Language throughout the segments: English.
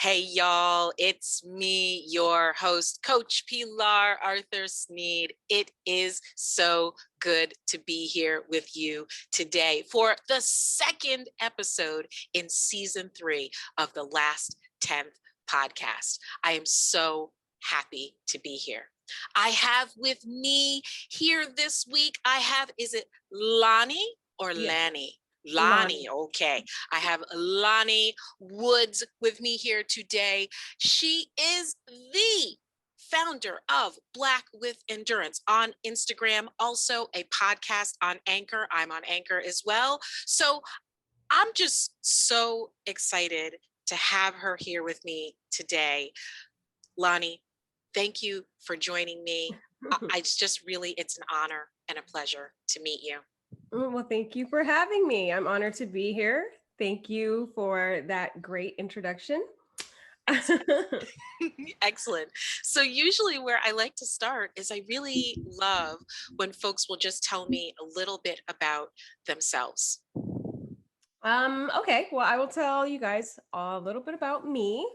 Hey, y'all, it's me, your host, Coach Pilar Arthur Sneed. It is so good to be here with you today for the second episode in season 3 of the Last 10th podcast. I am so happy to be here. I have with me here this week, is it Lani or Yes, Lani? Lani. Lani, okay. I have Lani Woods with me here today. She is the founder of Black with Endurance on Instagram, also a podcast on Anchor. I'm on Anchor as well. So I'm just so excited to have her here with me today. Lani, thank you for joining me. It's an honor and a pleasure to meet you. Well, thank you for having me. I'm honored to be here. Thank you for that great introduction. Excellent. Excellent. So usually where I like to start is I really love when folks will just tell me a little bit about themselves. Okay, well, I will tell you guys a little bit about me.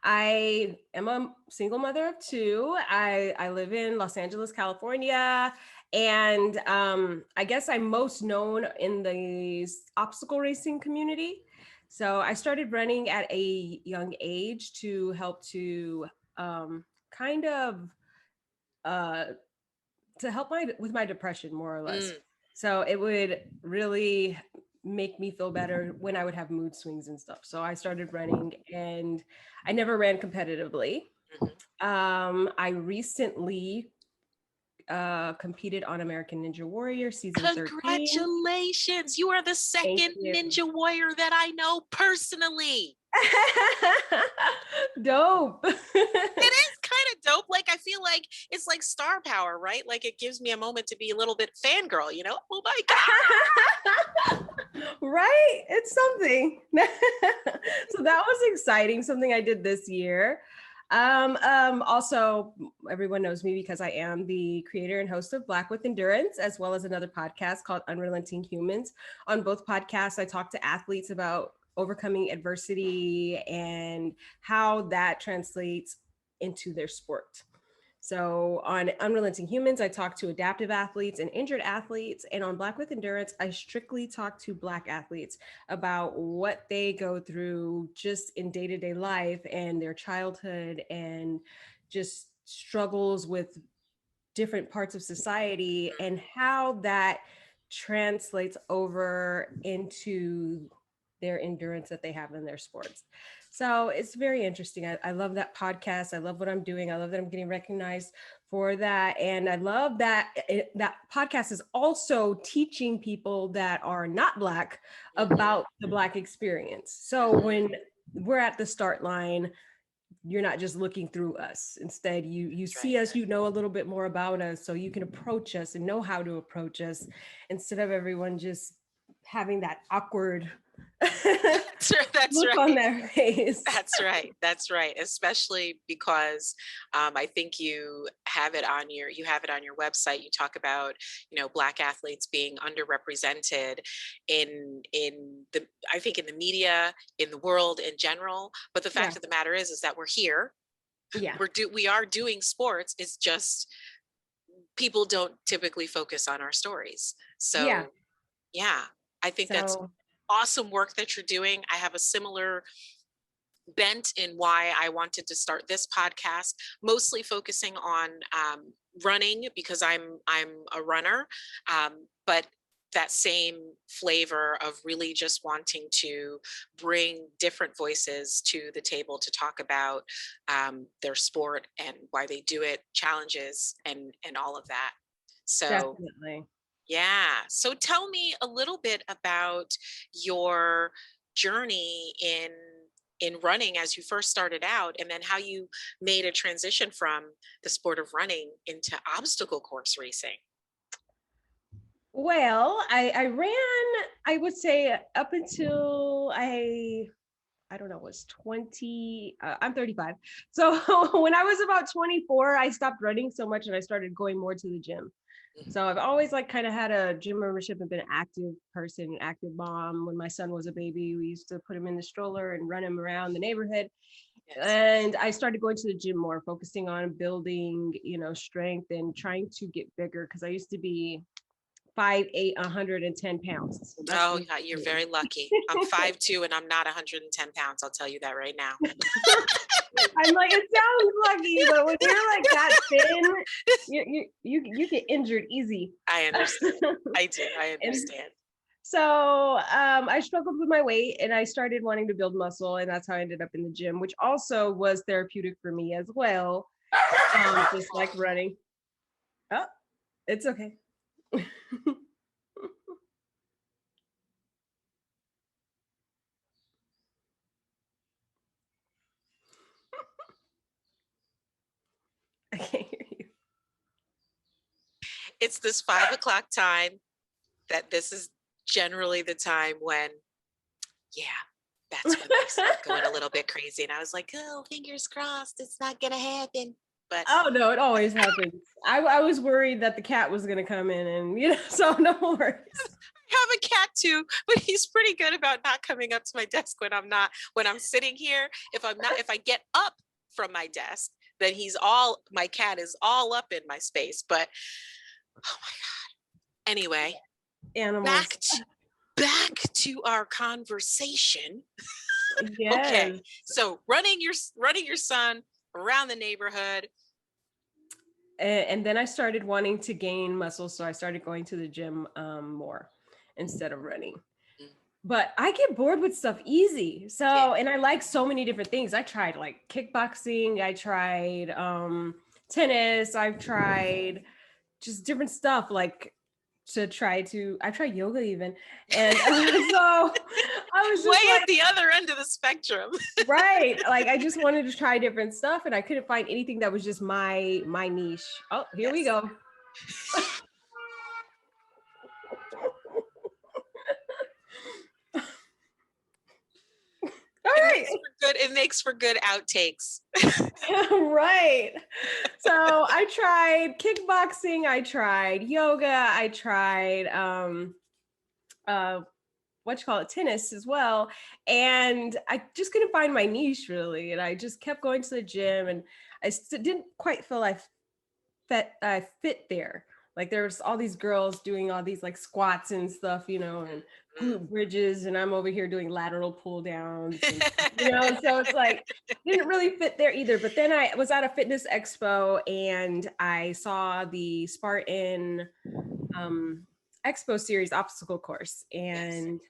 I am a single mother of 2. I live in Los Angeles, California, and I guess I'm most known in the obstacle racing community. So I started running at a young age to help to kind of uh, to help with my depression, more or less. Mm, So it would really make me feel better when I would have mood swings and stuff. So I started running, and I never ran competitively. mhm. I recently competed on American Ninja Warrior season 13. Congratulations. You are the Thank second you. Ninja Warrior that I know personally. Dope. It is kind of dope. Like, I feel like it's like star power, right? Like, it gives me a moment to be a little bit fangirl, you know? Oh my God. Right? It's something. So that was exciting, something I did this year. Also, everyone knows me because I am the creator and host of Black with Endurance, as well as another podcast called Unrelenting Humans. On both podcasts, I talk to athletes about overcoming adversity and how that translates into their sport. So on Unrelenting Humans, I talk to adaptive athletes and injured athletes. And on Black with Endurance, I strictly talk to Black athletes about what they go through just in day-to-day life and their childhood and just struggles with different parts of society and how that translates over into their endurance that they have in their sports. So it's very interesting. I love that podcast. I love what I'm doing. I love that I'm getting recognized for that. And I love that that podcast is also teaching people that are not Black Mhm, about the Black experience. So when we're at the start line, you're not just looking through us. Instead, you that's right. see us, you know a little bit more about us, so you can approach us and know how to approach us instead of everyone just having that awkward That's look on right. their face. That's right. That's right. Especially because I think you have it on your website. You talk about Black athletes being underrepresented in the I think in the media, in the world in general. But the Yeah, fact of the matter is that we're here. yeah, We are doing sports. It's just people don't typically focus on our stories. yeah. So yeah, I think that's So awesome work that you're doing. I have a similar bent in why I wanted to start this podcast, mostly focusing on running because I'm a runner, but that same flavor of really just wanting to bring different voices to the table to talk about their sport and why they do it, challenges, and all of that. So definitely. yeah. So tell me a little bit about your journey in running as you first started out and then how you made a transition from the sport of running into obstacle course racing. Well, I ran, I would say up until I don't know, was 20, I'm 35. So when I was about 24, I stopped running so much and I started going more to the gym. Mhm. So I've always like kind of had a gym membership and been an active person, an active mom. When my son was a baby, we used to put him in the stroller and run him around the neighborhood. Yes. And I started going to the gym more, focusing on building, strength and trying to get bigger because I used to be 5'8", 110 pounds. So that's Oh, really yeah, you're me. very lucky. I'm 5'2" and I'm not 110 pounds. I'll tell you that right now. I'm like, it sounds lucky, but when you're like that thin, you get injured easy. I understand. I do. I And understand. so I struggled with my weight and I started wanting to build muscle, and that's how I ended up in the gym, which also was therapeutic for me as well. Just like running. Oh, it's okay. I can't hear you. It's this 5 o'clock time that this is generally the time when, yeah, that's when they start going a little bit crazy. And I was like, oh, fingers crossed, it's not going to happen. But Oh no, it always happens. I was worried that the cat was gonna come in, and so no worries. I have a cat too, but he's pretty good about not coming up to my desk when I'm sitting here. If I get up from my desk, then my cat is all up in my space. But oh my God. Anyway, Animals. back to our conversation. Okay. Yes. So running your son around the neighborhood. And then I started wanting to gain muscle, so I started going to the gym more instead of running. Mm. But I get bored with stuff easy. Yeah. So, and I like so many different things. I tried like kickboxing, I tried tennis, I've tried just different stuff like I tried yoga even. And so I was Way just at like, the other end of the spectrum. right. Like I just wanted to try different stuff and I couldn't find anything that was just my niche. Oh, here we Yes. go. All right. It makes for good outtakes. Right. So I tried kickboxing, I tried yoga, I tried what you call it, tennis as well. And I just couldn't find my niche really. And I just kept going to the gym and didn't quite feel I fit there. Like there's all these girls doing all these like squats and stuff, and glute bridges, and I'm over here doing lateral pull downs, and, so it's like didn't really fit there either. But then I was at a fitness expo and I saw the Spartan Expo Series obstacle course, Yes. and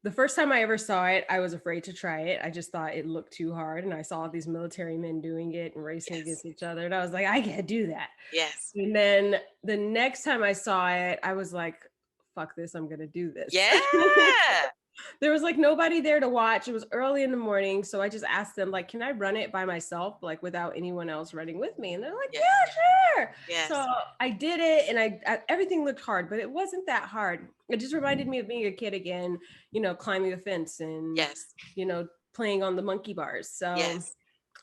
the first time I ever saw it, I was afraid to try it. I just thought it looked too hard. And I saw these military men doing it and racing Yes. against each other. And I was like, I can't do that. Yes. And then the next time I saw it, I was like, fuck this, I'm going to do this. Yeah. There was like nobody there to watch. It was early in the morning. So I just asked them, like, can I run it by myself, like without anyone else running with me? And they're like, Yes. yeah, sure. Yes. So I did it and everything looked hard, but it wasn't that hard. It just reminded me of being a kid again, climbing a fence and, Yes. playing on the monkey bars. So Yes.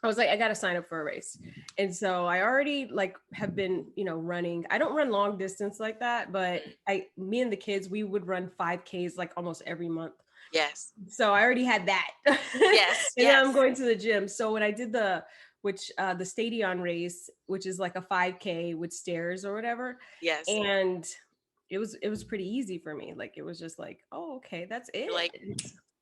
I was like, I got to sign up for a race. And so I already like have been, running. I don't run long distance like that, but me and the kids, we would run 5Ks like almost every month. Yes. So I already had that. Yes. And Yes. then I'm going to the gym. So when I did the Stadion race, which is like a 5K with stairs or whatever. Yes. And it was pretty easy for me. Like it was just like, oh, okay, that's it. You're like,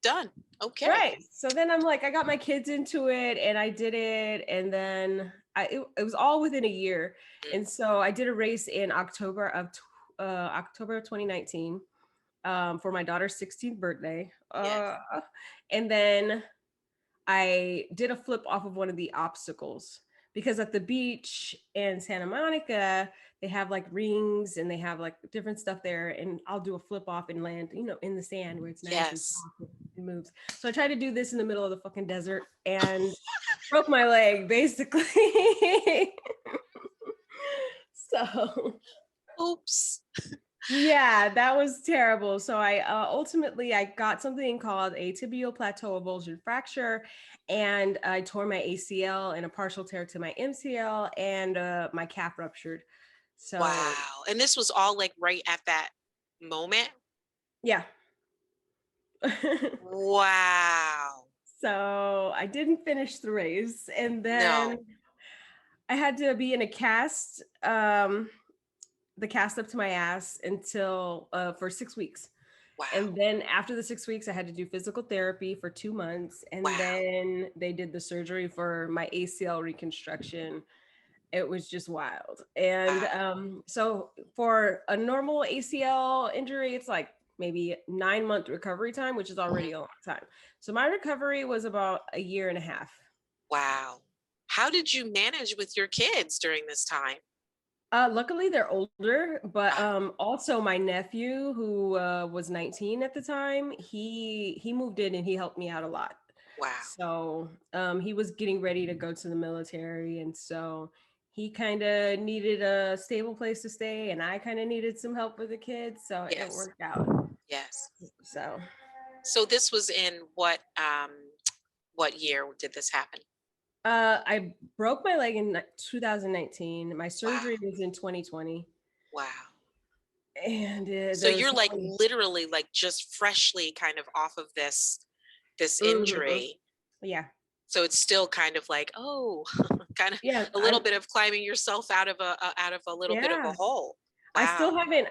done. Okay. Right. So then I'm like, I got my kids into it and I did it. And then it was all within a year. And so I did a race in October of 2019 for my daughter's 16th birthday. Yes. And then I did a flip off of one of the obstacles because at the beach in Santa Monica, they have like rings and they have like different stuff there. And I'll do a flip off and land, in the sand where it's nice and Yes. soft and moves. So I tried to do this in the middle of the fucking desert and broke my leg basically. So, oops. yeah, that was terrible. So I ultimately I got something called a tibial plateau avulsion fracture, and I tore my ACL and a partial tear to my MCL, and my calf ruptured. So Wow. And this was all like right at that moment. yeah. Wow. So I didn't finish the race. And then No. I had to be in a cast, the cast up to my ass until for 6 weeks. Wow. And then after the 6 weeks, I had to do physical therapy for 2 months. And Wow. then they did the surgery for my ACL reconstruction. It was just wild. And Wow. so for a normal ACL injury, it's like maybe 9 month recovery time, which is Mhm. already a long time. So my recovery was about a year and a half. Wow. How did you manage with your kids during this time? Luckily, they're older, but Ah, also my nephew, who was 19 at the time, he moved in and he helped me out a lot. wow. So he was getting ready to go to the military, and so he kind of needed a stable place to stay, and I kind of needed some help with the kids, so it Yes. worked out. Yes. So So this was in what year did this happen? I broke my leg in 2019. My Wow. surgery was in 2020, Wow. and So there was you're like no. literally like just freshly kind of off of this Mhm. injury. Yeah. So it's still kind of like, oh, kind of Yeah, a little bit of climbing yourself out of a little bit of a yeah. hole. Wow.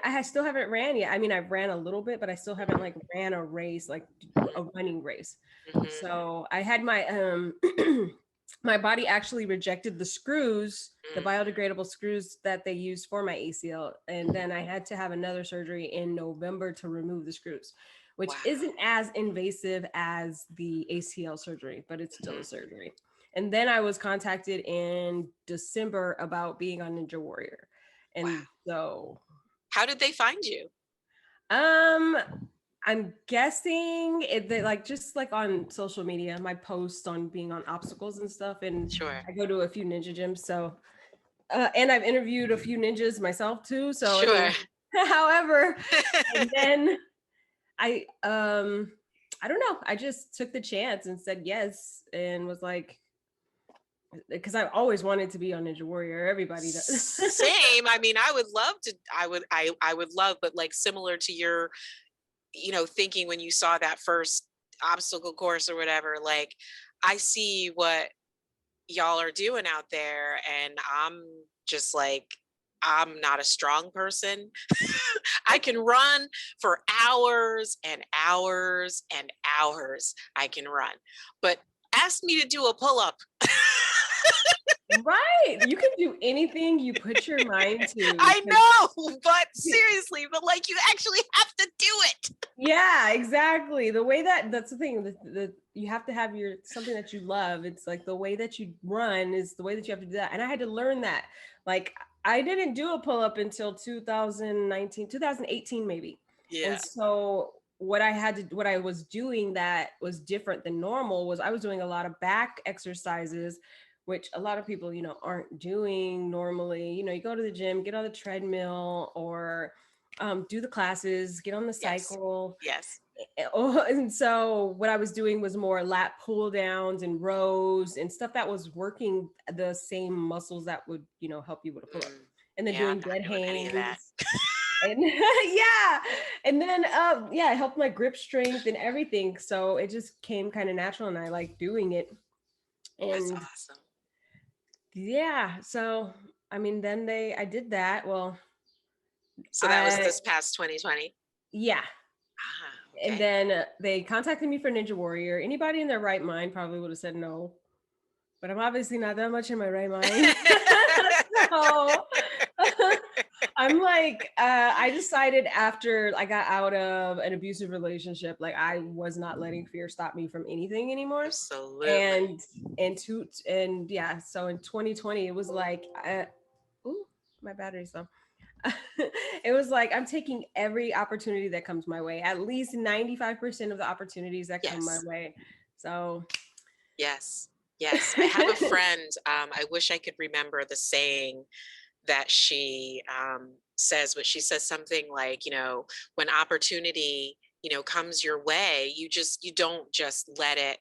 I still haven't ran yet. I mean, I've ran a little bit, but I still haven't like ran a race, like a Mhm, running race. mhm, So I had my my body actually rejected the screws, the mm, biodegradable screws that they use for my ACL, and mhm. then I had to have another surgery in November to remove the screws, which Wow. isn't as invasive as the ACL surgery, but it's still a Mhm. surgery. And then I was contacted in December about being on Ninja Warrior. And Wow. so, How did they find you? um, I'm guessing they like just like on social media, my posts on being on obstacles and stuff. And Sure. I go to a few ninja gyms. So, and I've interviewed a few ninjas myself too. So, I Sure. mean, however, and then I don't know. I just took the chance and said yes and was like, because I always wanted to be on Ninja Warrior. Everybody does. Same. I mean, I would love to. I would love, but like similar to your, thinking when you saw that first obstacle course or whatever. Like, I see what y'all are doing out there, and I'm just like, I'm not a strong person. I can run for hours and hours and hours. I can run, but ask me to do a pull up. Right. You can do anything you put your mind to I because know, but seriously, but like you actually have to do it. yeah, exactly. The way that's the thing. The you have to have your something that you love. It's like the way that you run is the way that you have to do that. And I had to learn that. Like I didn't do a pull up until 2019, 2018 maybe. And Yeah. so what I was doing that was different than normal was I was doing a lot of back exercises, which a lot of people, aren't doing normally. You go to the gym, get on the treadmill or do the classes, get on the Yes. cycle. Yes. And so what I was doing was more lat pull downs and rows and stuff that was working the same muscles that would, help you with a pull up. Mm, And then yeah, I'm doing not dead doing any of that. hangs. And yeah. And then yeah, it helped my grip strength and everything. So it just came kind of natural and I like doing it. That's And awesome. yeah, so I mean then I did that. Well, So that was I this past 2020. yeah. Ah, And okay. then they contacted me for Ninja Warrior. Anybody in their right mind probably would have said no, but I'm obviously not that much in my right mind. So I'm like, I decided after I got out of an abusive relationship, like I was not letting fear stop me from anything anymore. Absolutely. And and yeah, so in 2020, it was like, ooh, my battery's low. It was like I'm taking every opportunity that comes my way, at least 95% of the opportunities that come my Yes. way. So Yes. Yes. I have a friend. I wish I could remember the saying that she says, but she says something like, when opportunity, comes your way, you don't just let it,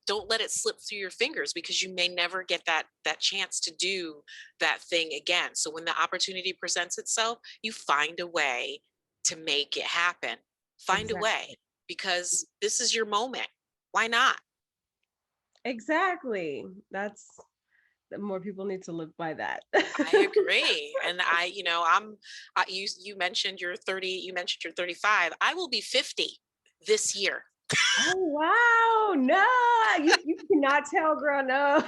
don't let it slip through your fingers, because you may never get that chance to do that thing again. So when the opportunity presents itself, you find a way to make it happen. Find a way, exactly. because this is your moment. Why not? Exactly. That's more people need to live by that. I agree. And you mentioned you're 30, you mentioned you're 35. I will be 50 this year. Oh wow. No, you cannot tell, girl. No.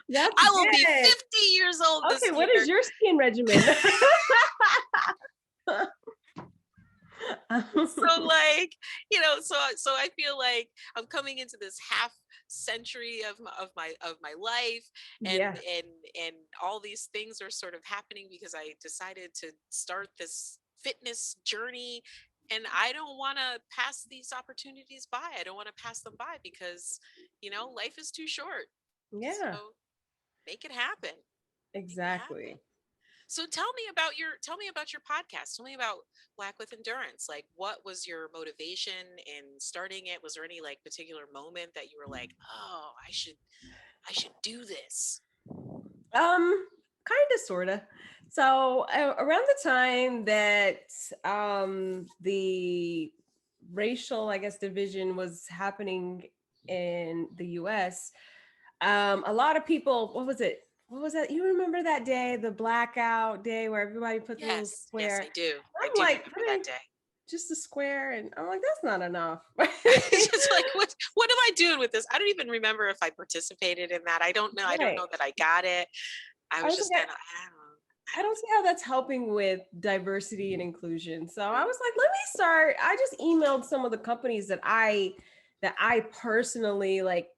That's I will be good. 50 years old this Okay, what is year. your skin regimen? So like, so I feel like I'm coming into this half century of my life, and Yeah. and and all these things are sort of happening because I decided to start this fitness journey, and I don't want to pass these opportunities by. I don't want to pass them by because life is too short. Yeah, So make it happen. Make it happen. exactly. So tell me about your podcast. Tell me about Black with Endurance. Like, what was your motivation in starting it? Was there any like particular moment that you were like, "Oh, I should do this"? Kind of, sorta. So around the time that the racial, I guess, division was happening in the U.S., a lot of people. What was it? What was that? You remember that day, the blackout day, where everybody put the little Yes, yes, square? I do. I I'm do like, remember that putting day. just a square, and I'm like, that's not enough. It's just like, what am I doing with this? I don't even remember if I participated in that. I don't know. I don't Right. know that I got it. I I was was just like, kind of, I don't know. I I don't don't know. see how that's helping with diversity and inclusion. So I Mm, was like, let me start. I just emailed some of the companies that I personally like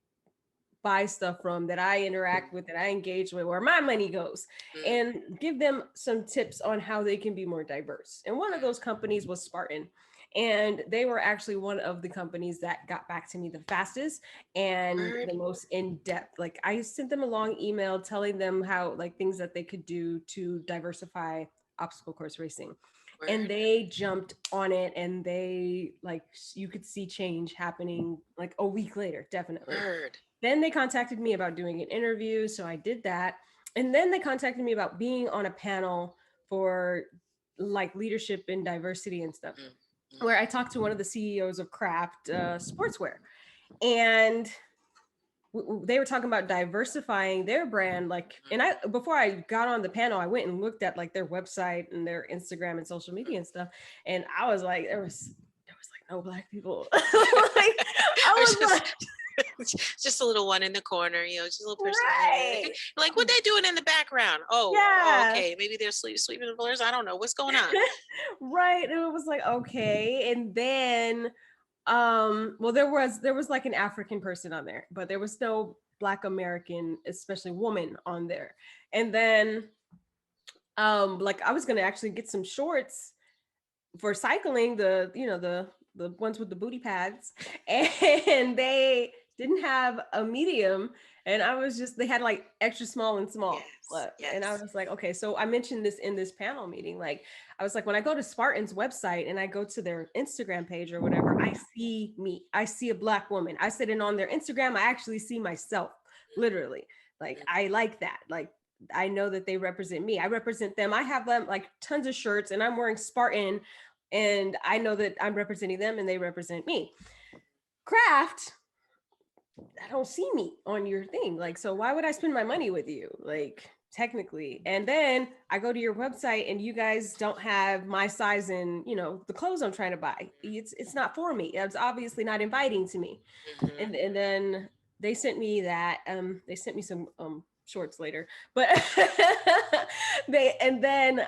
buy stuff from, that I interact with, that I engage with, where my money goes, mm, and give them some tips on how they can be more diverse. And one of mm. those companies was Spartan. And they were actually one of the companies that got back to me the fastest and Word, the most in depth. Like, I sent them a long email telling them how, like, things that they could do to diversify obstacle course racing, and word, they jumped on it, and they, like, you could see change happening like a week later, definitely. word. Then they contacted me about doing an interview, so I did that. And then they contacted me about being on a panel for, like, leadership and diversity and stuff, Mm, mm, where I talked to one of the CEOs of Craft Sportswear, and they were talking about diversifying their brand. Like, mm, and I, before I got on the panel, I went and looked at, like, their website and their Instagram and social mm. media and stuff, and I was like, there was like no black people. Like, I There's was just like, just a little one in the corner, just a little person. right. Like, what they doing in the background? Oh, Yeah. okay. Maybe they're sweeping the floors. I don't know what's going on. Right. And it was like, okay. And then well, there was like an African person on there, but there was no Black American, especially woman, on there. And then like, I was gonna actually get some shorts for cycling, the ones with the booty pads, and they didn't have a medium, and they had like extra small and small. Yes, And I yes. was like, okay, so I mentioned this in this panel meeting. Like, I was like, when I go to Spartan's website and I go to their Instagram page or whatever, I see me. I see a Black woman. I said, and on their Instagram, I actually see myself, literally. Like, Mm, I like that. Like, I know that they represent me. I represent them. I have them, like, tons of shirts, and I'm wearing Spartan, and I know that I'm representing them and they represent me. Craft, I don't see me on your thing. Like, so why would I spend my money with you? Like, technically. And then I go to your website and you guys don't have my size in, the clothes I'm trying to buy. It's not for me. It's obviously not inviting to me. mhm. And then they sent me that. They sent me some shorts later. But they and then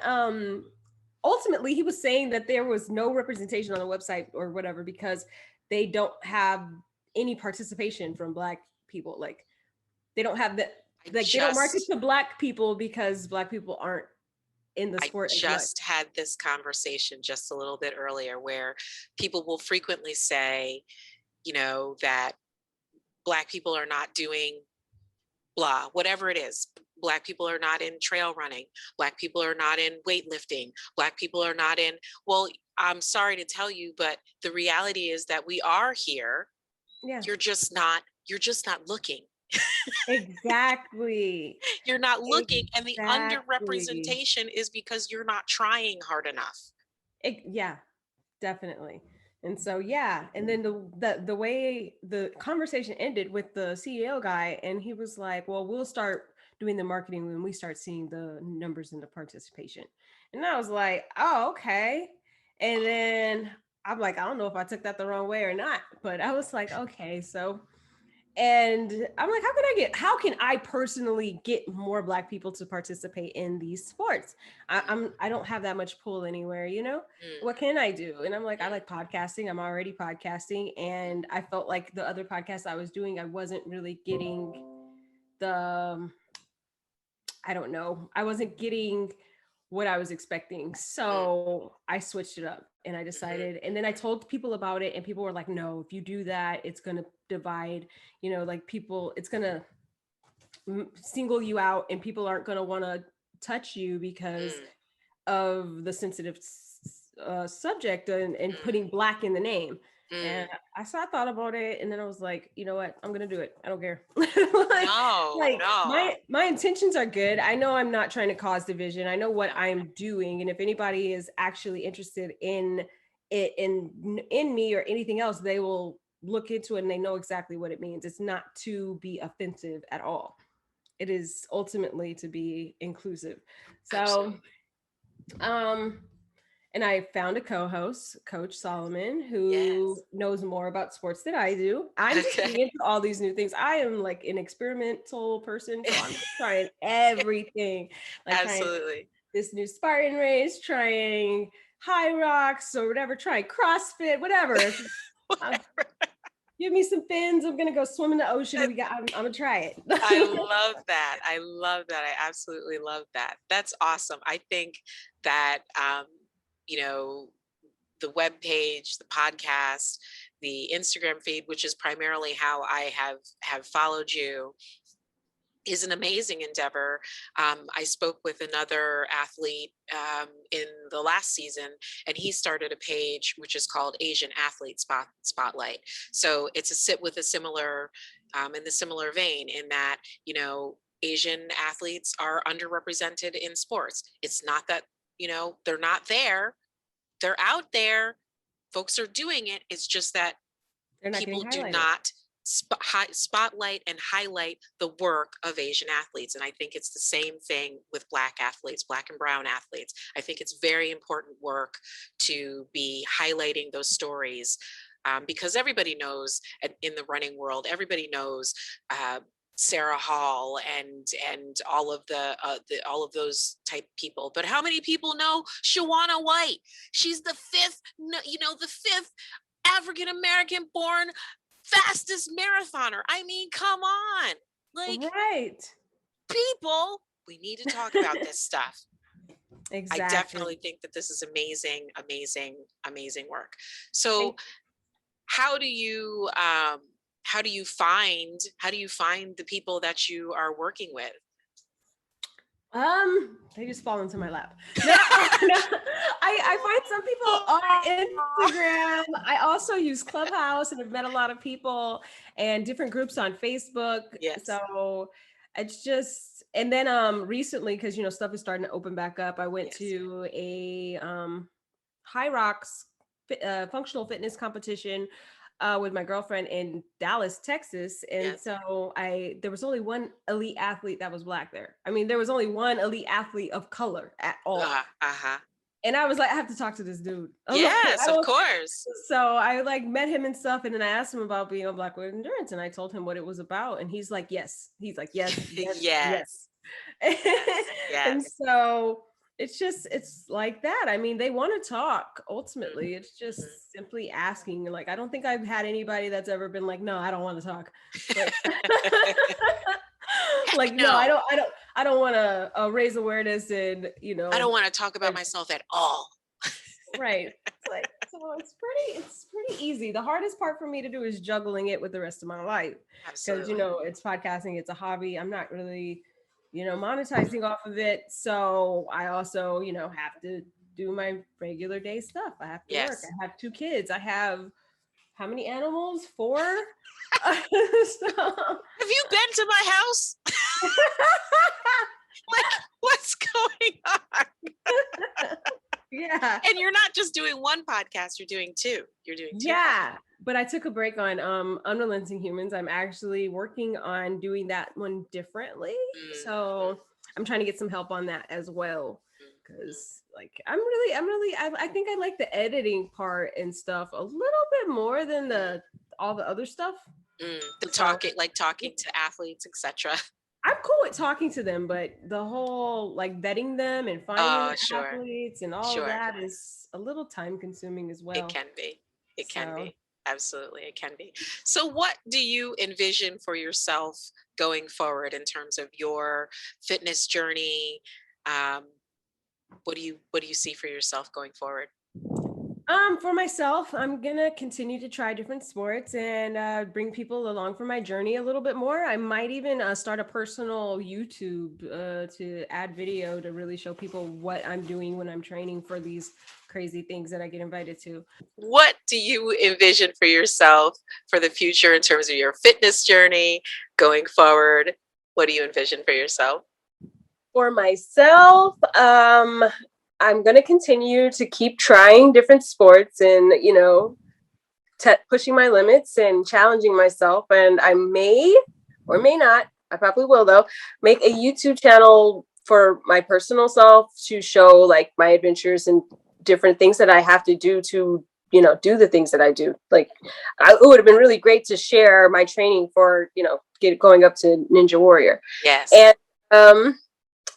ultimately he was saying that there was no representation on the website or whatever, because they don't have any participation from Black people. Like, they don't have that. I Like, they don't market just to Black people because Black people aren't in the I sport as much. just had this conversation just a little bit earlier where people will frequently say, that Black people are not doing blah, whatever it is. Black people are not in trail running. Black people are not in weightlifting. Black people are not in, well, I'm sorry to tell you, but the reality is that we are here. Yeah, You're just not looking. exactly. You're not looking, and the Exactly. underrepresentation is because you're not trying hard enough. Yeah, definitely. And so yeah, and then the way the conversation ended with the CEO guy, and he was like, "Well, we'll start doing the marketing when we start seeing the numbers and the participation." And I was like, "Oh, okay." And then I'm like, I don't know if I took that the wrong way or not, but I was like, "Okay." So, and I'm like, how can I personally get more Black people to participate in these sports? I don't have that much pull anywhere, you know? Mm, What can I do? And I'm like, I mm, like podcasting. I'm already podcasting. And I felt like the other podcasts I was doing, I wasn't really getting the, I don't know, I wasn't getting what I was expecting. mm, So I switched it up and I mhm, decided, and then I told people about it, and people were like, no, if you do that, it's going to divide, like people, it's going to single you out, and people aren't going to want to touch you because mm, of the sensitive subject, and putting Black in the name. mm. And I thought about it, and then I was like, you know what? I'm gonna do it. I don't care. like, No, like no. my intentions are good. I know I'm not trying to cause division. I know what I'm doing, and if anybody is actually interested in it, in me or anything else, they will look into it and they know exactly what it means. It's not to be offensive at all. It is ultimately to be inclusive. So, Absolutely. um, and I found a co-host, Coach Solomon, who Yes. knows more about sports than I do. I'm just Okay. getting into all these new things. I am like an experimental person, so I'm just trying everything, like trying Absolutely. this new Spartan race, trying high rocks or whatever, trying CrossFit, whatever. Uh, give me some fins. I'm gonna go swim in the ocean. I'm gonna try I it. love that. I love that. I absolutely love that. That's awesome. I think that you know, the web page, the podcast, the Instagram feed, which is primarily how I have followed you, is an amazing endeavor. I spoke with another athlete in the last season, and he started a page which is called Asian Athlete Spotlight. So it's a sit with a similar, in the similar vein, in that Asian athletes are underrepresented in sports. It's not that they're not there; they're out there. Folks are doing it. It's just that They're not getting people do highlighted. not spotlight and highlight the work of Asian athletes. And I think it's the same thing with Black athletes, Black and Brown athletes. I think it's very important work to be highlighting those stories, because everybody knows in the running world, everybody knows Sarah Hall and all of those type people. But how many people know Shawana White? She's the fifth African American born fastest marathoner. I mean, come on. Like, Right. people, we need to talk about this stuff. I Exactly. definitely think that this is amazing, amazing, amazing work. So Thank how do you find the people that you are working with? They just fall into my lap. No, no. I find some people on Instagram. I also use Clubhouse, and I've met a lot of people and different groups on Facebook. Yes. So it's just, and then recently, because stuff is starting to open back up, I went Yes. to a High Rocks functional fitness competition with my girlfriend in Dallas, Texas. And Yes. so there was only one elite athlete that was Black there. I mean, there was only one elite athlete of color at all. Uh-huh. And I was like, I have to talk to this dude. I'm like, Yes, of course. so I like met him and stuff. And then I asked him about being on Black with Endurance, and I told him what it was about. And he's like, yes. He's like, yes, yes, Yes. yes. Yes. And Yes. so it's like that. I mean, they want to talk Mhm, ultimately. It's mhm. just simply asking. Like, I don't think I've had anybody that's ever been like, no, I don't want to talk. Like, Heck like, no, no. I don't want to raise awareness and, I don't want to talk about and myself at all. right. It's like, so it's pretty easy. The hardest part for me to do is juggling it with the rest of my life. Because Absolutely. it's podcasting, it's a hobby. I'm not really, monetizing off of it. So I also, have to do my regular day stuff. I have to work. Yes. I have 2 kids. I have how many animals? 4. So, Have you been to my house? Like, what's going on? Yeah. And you're not just doing one podcast, you're doing two. You're doing two. Yeah. But I took a break on Unrelenting Humans. I'm actually working on doing that one differently. So I'm trying to get some help on that as well. Because like I think I like the editing part and stuff a little bit more than all the other stuff. The talking, like talking to athletes, etc. I'm cool with talking to them, but the whole like vetting them and finding the Sure. athletes and all of that is a little time consuming as well. It can be. It can So, be. Absolutely, it can be. So, what do you envision for yourself going forward in terms of your fitness journey? Um, what do you see for yourself going forward? for myself, I'm gonna continue to try different sports and bring people along for my journey a little bit more. I might even start a personal YouTube to add video to really show people what I'm doing when I'm training for these crazy things that I get invited to. What do you envision for yourself for the future in terms of your fitness journey going forward? What do you envision for yourself? For myself, I'm going to continue to keep trying different sports and, pushing my limits and challenging myself. And I may or may not, I probably will though, make a YouTube channel for my personal self to show like my adventures and different things that I have to do to, do the things that I do. Like it would have been really great to share my training for, going up to Ninja Warrior. Yes. And,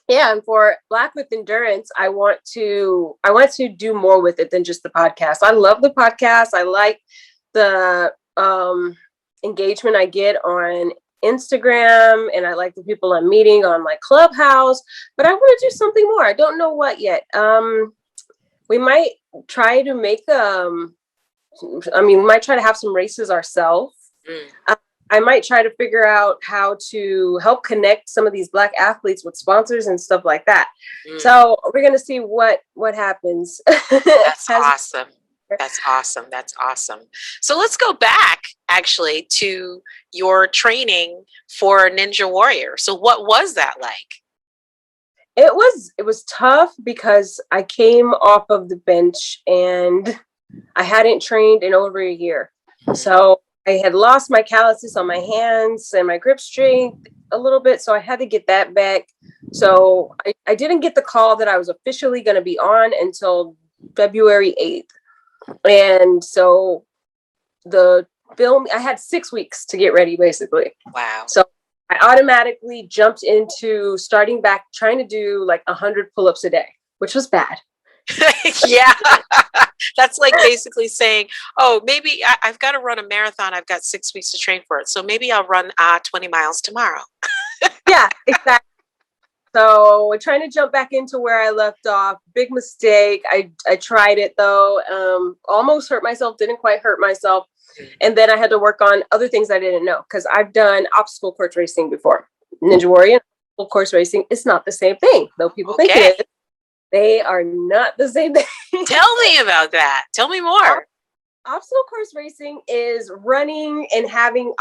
yeah, and for Black with Endurance, I want to do more with it than just the podcast. I love the podcast. I like the engagement I get on Instagram, and I like the people I'm meeting on like Clubhouse, but I want to do something more. I don't know what yet. We might try to make we might try to have some races ourselves. I might try to figure out how to help connect some of these Black athletes with sponsors and stuff like that. So we're going to see what happens. That's awesome. That's awesome. That's awesome. So let's go back actually to your training for Ninja Warrior. So what was that like? It was tough because I came off of the bench and I hadn't trained in over a year. So I had lost my calluses on my hands and my grip strength a little bit. So I had to get that back. So I didn't get the call that I was officially going to be on until February 8th. And so the film, I had 6 weeks to get ready, basically. Wow. So I automatically jumped into starting back, trying to do like 100 pull-ups a day, which was bad. Yeah. That's like basically saying, oh, maybe I've got to run a marathon. I've got 6 weeks to train for it. So maybe I'll run 20 miles tomorrow. Yeah, exactly. So we're trying to jump back into where I left off. Big mistake. I tried it though. Almost hurt myself. Didn't quite hurt myself. And then I had to work on other things I didn't know because I've done obstacle course racing before. Ninja Warrior, obstacle course racing, it's not the same thing, though people think it is. They are not the same thing. Tell me about that. Tell me more. Obstacle course racing is running and having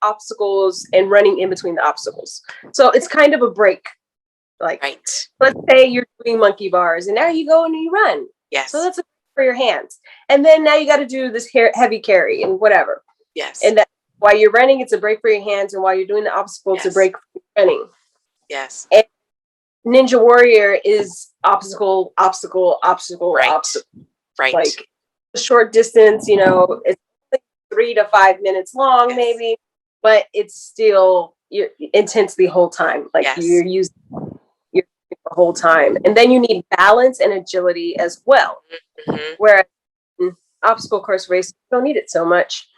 obstacles and running in between the obstacles. So it's kind of a break. Like, let's say you're doing monkey bars and now you go and you run. Yes. So that's for your hands. And then now you got to do this heavy carry and whatever. Yes. And that while you're running, it's a break for your hands. And while you're doing the obstacle, it's a break for your running. Yes. And Ninja Warrior is obstacle, obstacle. Right. Like a short distance, it's like 3 to 5 minutes long, maybe, but it's still you're intense the whole time. Like you're using the whole time. And then you need balance and agility as well. Whereas in obstacle course race, you don't need it so much.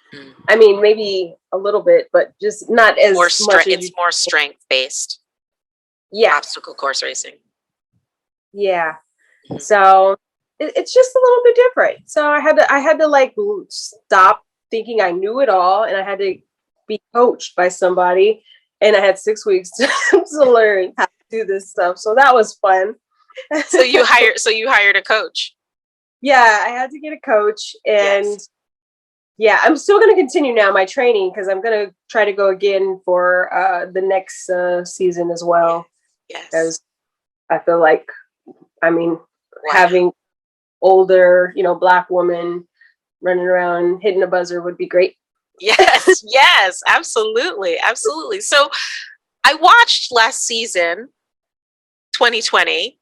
I mean, maybe a little bit, but just not as much. It's more strength based. Yeah. Obstacle course racing. Yeah. So it's just a little bit different. So I had to like stop thinking I knew it all, and I had to be coached by somebody, and I had 6 weeks to learn how to do this stuff. So that was fun. So you hired a coach. Yeah, I had to get a coach, and yeah, I'm still going to continue now my training because I'm going to try to go again for the next season as well. Yes. Because I feel like, having older, Black woman running around hitting a buzzer would be great. Yes, yes, absolutely, absolutely. So I watched last season, 2020.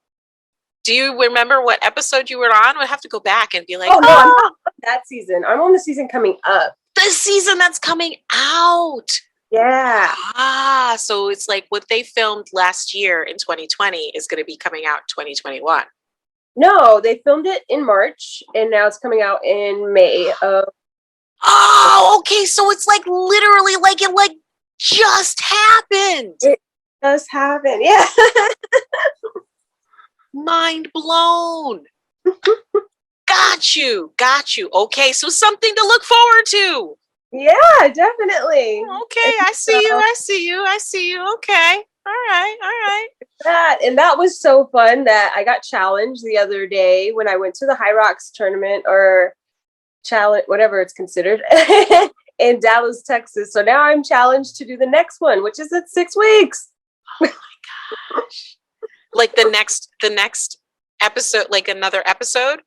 Do you remember what episode you were on? We'll have to go back and be like, Oh no, I'm oh, not on that season. I'm on the season coming up. the season that's coming out. Yeah. Ah, so it's like what they filmed last year in 2020 is going to be coming out in 2021. No, they filmed it in March and now it's coming out in May of. Oh, okay. So it's like literally like it like just happened. It does happen. Yeah. Mind blown. Got you. Got you. Okay. So something to look forward to. Yeah, definitely. Okay. I see you. I see you. I see you. Okay. All right. All right. That was so fun that I got challenged the other day when I went to the High Rocks tournament or challenge, whatever it's considered, in Dallas, Texas. So now I'm challenged to do the next one, which is in 6 weeks. Oh my gosh. Like the next episode, like another episode?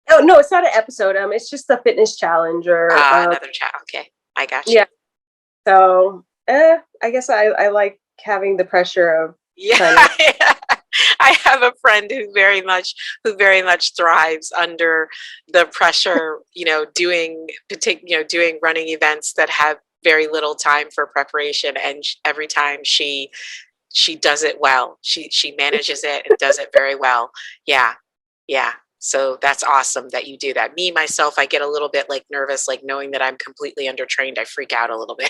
Oh no, it's not an episode. It's just a fitness challenge or another chat. Okay. I got you. Yeah. So I guess I like having the pressure of I have a friend who very much thrives under the pressure, doing running events that have very little time for preparation, and every time she does it well. She manages it and does it very well. Yeah. Yeah. So that's awesome that you do that. Me, myself, I get a little bit like nervous, like knowing that I'm completely undertrained. I freak out a little bit.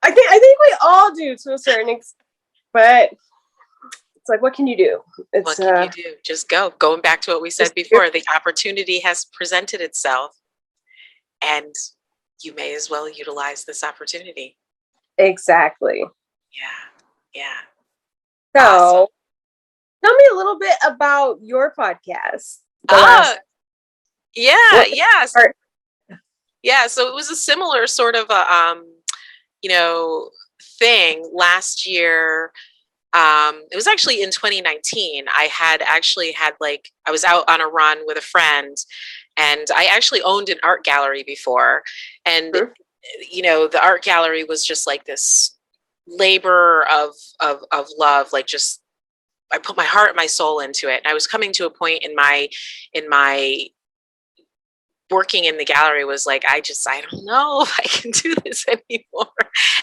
I think we all do to a certain extent, but it's like, what can you do? What can you do? Just go. Going back to what we said before, the opportunity has presented itself and you may as well utilize this opportunity. Exactly. Yeah. Yeah. So awesome. Tell me a little bit about your podcast. Yeah. So it was a similar sort of a, thing last year. It was actually in 2019. I was out on a run with a friend and I actually owned an art gallery before. And, the art gallery was just like this labor of love, like just, I put my heart and my soul into it. And I was coming to a point in my working in the gallery was like, I don't know if I can do this anymore.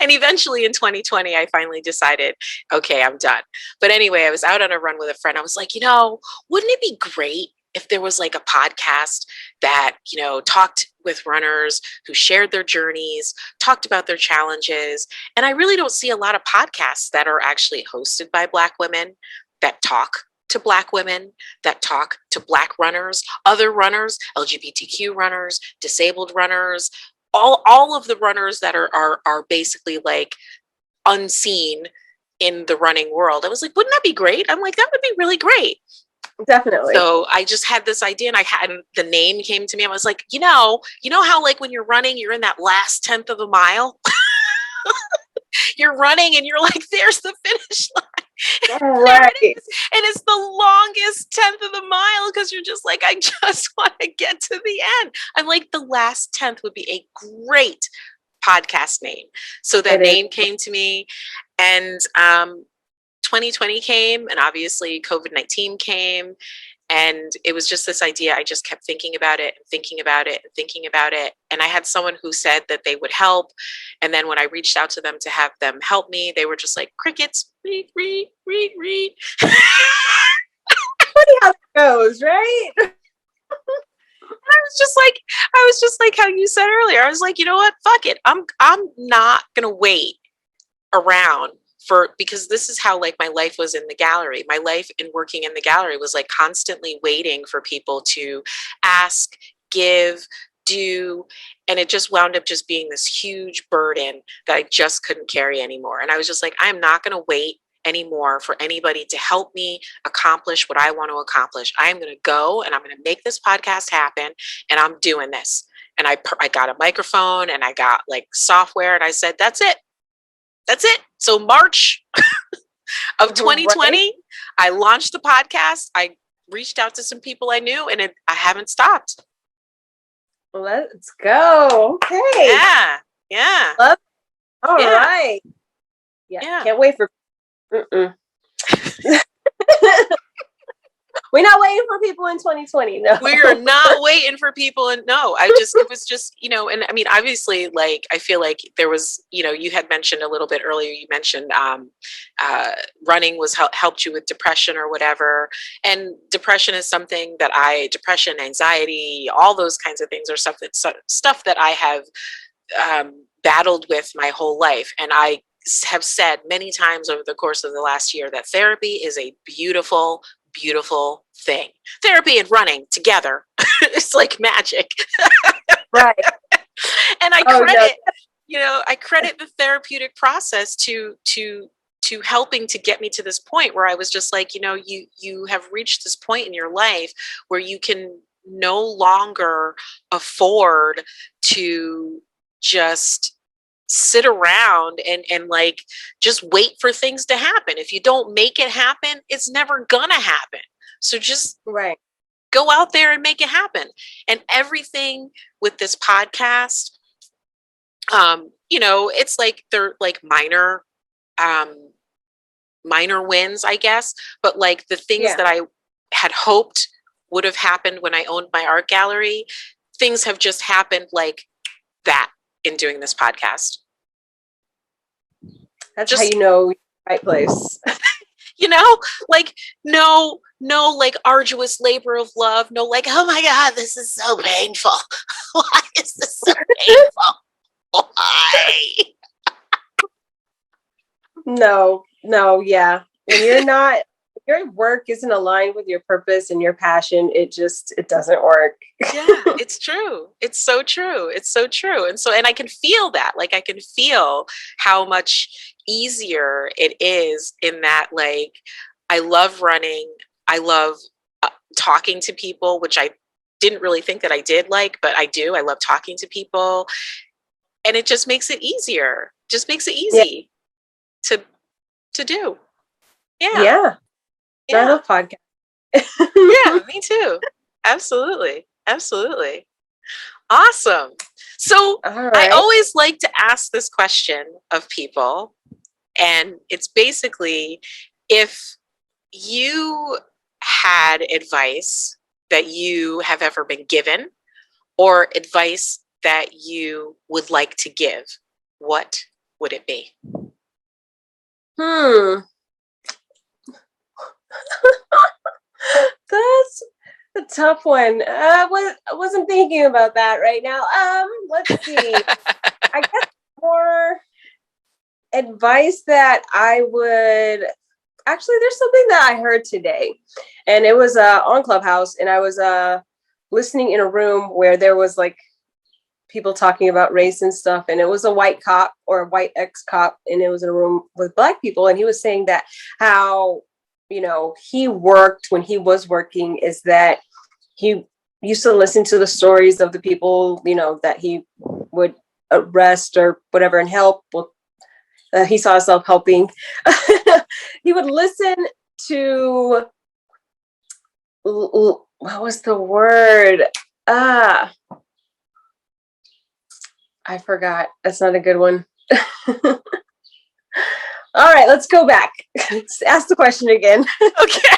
And eventually in 2020, I finally decided, okay, I'm done. But anyway, I was out on a run with a friend. I was like, wouldn't it be great if there was like a podcast that, talked with runners who shared their journeys, talked about their challenges. And I really don't see a lot of podcasts that are actually hosted by Black women that talk to Black women, that talk to Black runners, other runners, LGBTQ runners, disabled runners, all of the runners that are basically like unseen in the running world. I was like, wouldn't that be great? I'm like, that would be really great. Definitely. So I just had this idea and the name came to me. I was like, you know how like when you're running, you're in that last 10th of a mile. You're running and you're like, there's the finish line. Right. And it's the longest 10th of the mile because you're just like, I just want to get to the end. I'm like, the last 10th would be a great podcast name. So that name came to me, and 2020 came, and obviously COVID-19 came. And it was just this idea. I just kept thinking about it and thinking about it and thinking about it. And I had someone who said that they would help. And then when I reached out to them to have them help me, they were just like, crickets, read. Funny how it goes, right? I was just like how you said earlier. I was like, you know what? Fuck it. I'm not gonna wait around because this is how like my life was in the gallery. My life in working in the gallery was like constantly waiting for people to ask, give, do, and it just wound up just being this huge burden that I just couldn't carry anymore. And I was just like, I'm not going to wait anymore for anybody to help me accomplish what I want to accomplish. I'm going to go and I'm going to make this podcast happen, and I'm doing this. And I got a microphone and I got like software, and I said, that's it. So March of 2020, I launched the podcast. I reached out to some people I knew, and I haven't stopped. Let's go. Okay. Yeah. Yeah. All Yeah. right. Yeah. Can't wait for. We're not waiting for people in 2020. No, we are not waiting for people. And no, it was just, and I mean, obviously, like, I feel like there was, you had mentioned a little bit earlier, you mentioned running was helped you with depression or whatever. And depression is something that depression, anxiety, all those kinds of things are stuff that I have battled with my whole life. And I have said many times over the course of the last year that therapy is a beautiful, beautiful thing. Therapy and running together, it's like magic. right. And I credit the therapeutic process to helping to get me to this point where I was just like, you have reached this point in your life where you can no longer afford to just sit around and like just wait for things to happen. If you don't make it happen, it's never gonna happen. So just go out there and make it happen. And everything with this podcast, it's like they're like minor wins, I guess. But like the things that I had hoped would have happened when I owned my art gallery, things have just happened like that in doing this podcast. That's just how you know you're in the right place. Like no like arduous labor of love, no like, oh my God, this is so painful. Why is this so painful? Why? No, yeah. When your work isn't aligned with your purpose and your passion, it doesn't work. Yeah, it's true. It's so true. It's so true. And I can feel that. Like I can feel how much easier it is in that, like, I love running. I love talking to people, which I didn't really think that I did like, but I do. I love talking to people. And it just makes it easier. Just makes it easy to do. Yeah. I love podcasts. Yeah, me too. Absolutely. Absolutely. Awesome. So I always like to ask this question of people, and it's basically, if you had advice that you have ever been given or advice that you would like to give, what would it be? That's a tough one. I wasn't thinking about that right now. Let's see. I guess more advice that I would actually, there's something that I heard today, and it was on Clubhouse, and I was listening in a room where there was like people talking about race and stuff, and it was a white cop or a white ex-cop, and it was in a room with Black people, and he was saying that how he worked when he was working is that he used to listen to the stories of the people that he would arrest or whatever and help. He saw himself helping. He would listen to, what was the word? I forgot. That's not a good one. All right, let's go back. Let's ask the question again. Okay.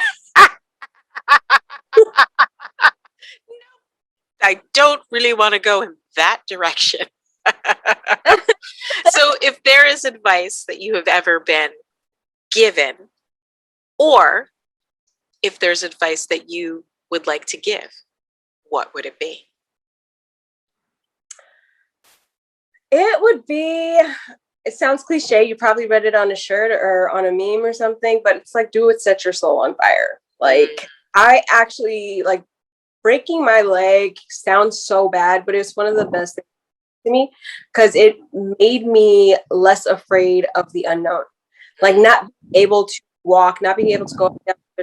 I don't really want to go in that direction. So if there is advice that you have ever been given, or if there's advice that you would like to give, what would it be? It would be, it sounds cliche. You probably read it on a shirt or on a meme or something, but it's like, do it, set your soul on fire. Like, I actually, like, breaking my leg sounds so bad, but it's one of the best things to me because it made me less afraid of the unknown. Like, not able to walk, not being able to go,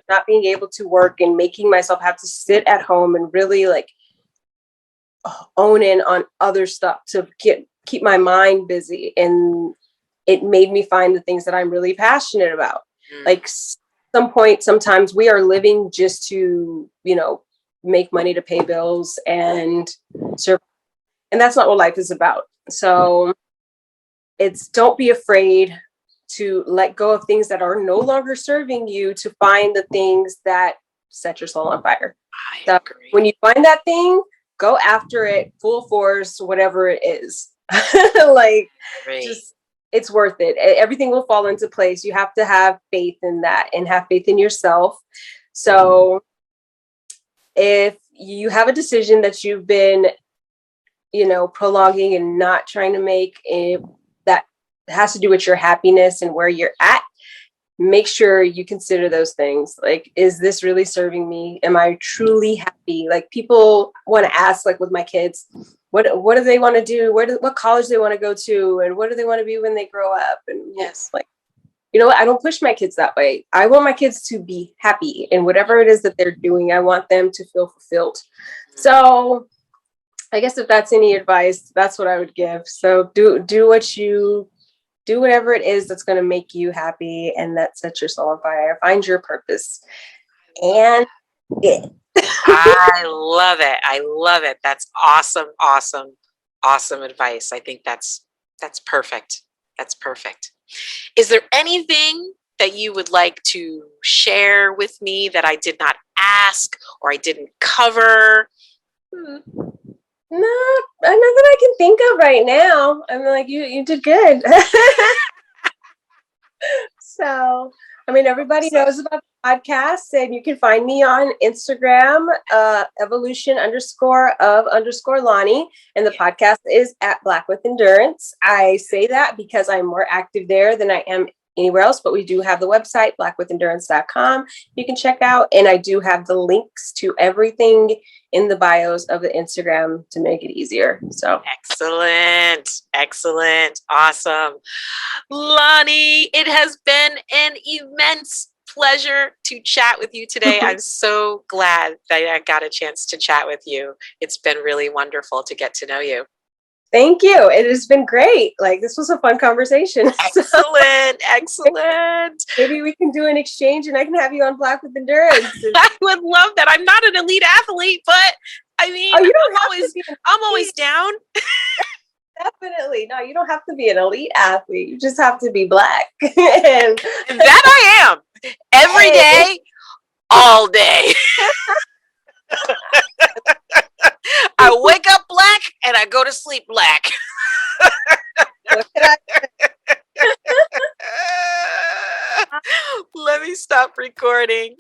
not being able to work, and making myself have to sit at home and really like own in on other stuff to keep my mind busy. And it made me find the things that I'm really passionate about. Like some point, sometimes we are living just to, make money to pay bills and survive. And that's not what life is about. So it's don't be afraid to let go of things that are no longer serving you to find the things that set your soul on fire. I So agree. when you find that thing, go after it full force, whatever it is. Like, just it's worth it. Everything will fall into place. You have to have faith in that and have faith in yourself. So if you have a decision that you've been, prolonging and not trying to make that has to do with your happiness and where you're at, make sure you consider those things. Like, is this really serving me? Am I truly happy? Like, people want to ask, like with my kids, what do they want to do? What college they want to go to? And what do they want to be when they grow up? And Yes, like, what? I don't push my kids that way. I want my kids to be happy in whatever it is that they're doing. I want them to feel fulfilled. So I guess if that's any advice, that's what I would give. So do whatever it is that's going to make you happy and that sets your soul on fire. Find your purpose. And yeah. I love it. I love it. That's awesome, awesome, awesome advice. I think that's perfect. That's perfect. Is there anything that you would like to share with me that I did not ask or I didn't cover? No, nothing I can think of right now. I'm like, you did good. So, I mean, everybody knows about the podcast, and you can find me on Instagram, evolution_of_Lani. And the podcast is at Black with Endurance. I say that because I'm more active there than I am anywhere else, but we do have the website, blackwithendurance.com. You can check out, and I do have the links to everything in the bios of the Instagram to make it easier. So excellent, awesome. Lani, it has been an immense pleasure to chat with you today. I'm so glad that I got a chance to chat with you. It's been really wonderful to get to know you. Thank you. It has been great. Like, this was a fun conversation. Excellent. Maybe we can do an exchange and I can have you on Black with Endurance. I would love that. I'm not an elite athlete, but I mean, I'm always down. Definitely. No, you don't have to be an elite athlete. You just have to be Black. and that I am. Every day, all day. I wake up Black and I go to sleep Black. Let me stop recording.